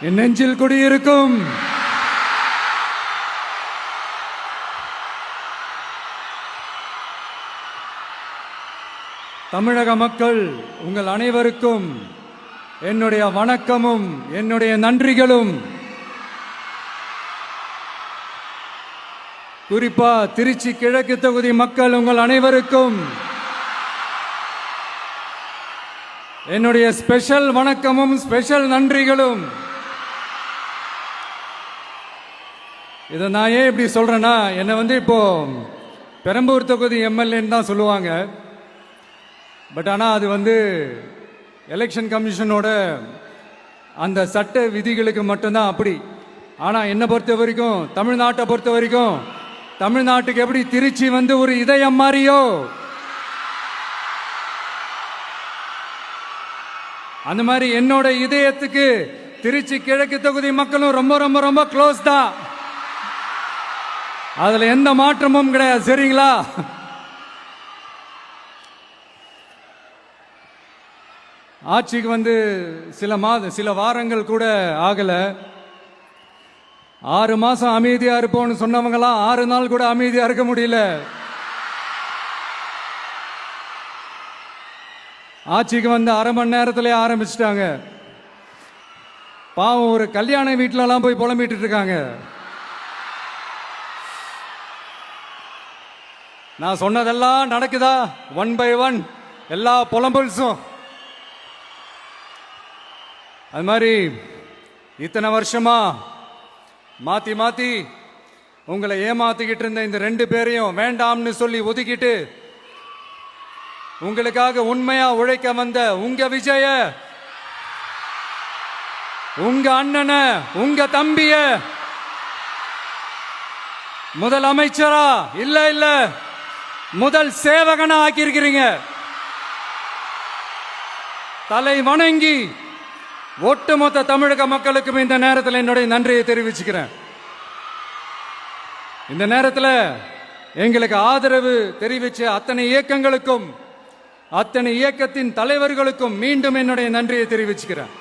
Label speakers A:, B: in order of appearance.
A: என் நெஞ்சில் குடியிருக்கும் தமிழக மக்கள் உங்கள் அனைவருக்கும் என்னுடைய வணக்கமும் என்னுடைய நன்றிகளும். குறிப்பா திருச்சி கிழக்கு தொகுதி மக்கள் உங்கள் அனைவருக்கும் என்னுடைய ஸ்பெஷல் வணக்கமும் ஸ்பெஷல் நன்றிகளும். இதை நான் ஏன் இப்படி சொல்றேன்னா, என்னை இப்போ பெரம்பூர் தொகுதி எம்எல்ஏன்னு தான் சொல்லுவாங்க. பட் ஆனால் அது எலெக்ஷன் கமிஷனோட அந்த சட்ட விதிகளுக்கு மட்டும்தான் அப்படி. ஆனால் என்னை பொறுத்த வரைக்கும், தமிழ்நாட்டை பொறுத்த வரைக்கும், தமிழ்நாட்டுக்கு எப்படி திருச்சி ஒரு இதயம் மாறியோ, அந்த மாதிரி என்னோட இதயத்துக்கு திருச்சி கிழக்கு தொகுதி மக்களும் ரொம்ப ரொம்ப ரொம்ப க்ளோஸ் தான். அதுல எந்த மாற்றமும் கிடையாது. சரிங்களா? ஆட்சிக்கு சில வாரங்கள் கூட ஆகல. 6 மாசம் அமைதியா இருப்போம்னு சொன்னவங்களாம் 6 நாள் கூட அமைதியா இருக்க முடியல. ஆட்சிக்கு அரை மணி நேரத்திலே ஆரம்பிச்சிட்டாங்க. பாவம், ஒரு கல்யாண வீட்டிலலாம் போய் புலம்பிட்டு இருக்காங்க. நான் சொன்னதெல்லாம் நடக்குதா? 1 by 1 எல்லா புலம்பல்ஸும். அது மாதிரி இத்தனை வருஷமா மாத்தி மாத்தி உங்களை ஏமாத்திக்கிட்டு இருந்த இந்த 2 பேரையும் வேண்டாம்னு சொல்லி ஒதுக்கிட்டு உங்களுக்காக உண்மையா உழைக்க வந்த உங்க விஜய, உங்க அண்ணன, உங்க தம்பிய முதல் அமைச்சரா இல்ல முதல் சேவகனா ஆக்கியிருக்கிறீங்க. தலை வணங்கி ஒட்டுமொத்த தமிழக மக்களுக்கும் இந்த நேரத்தில் என்னுடைய நன்றியை தெரிவிச்சுக்கிறேன். இந்த நேரத்தில் எங்களுக்கு ஆதரவு தெரிவிச்ச அத்தனை இயக்கங்களுக்கும், அத்தனை இயக்கத்தின் தலைவர்களுக்கும் மீண்டும் என்னுடைய நன்றியை தெரிவிச்சுக்கிறேன்.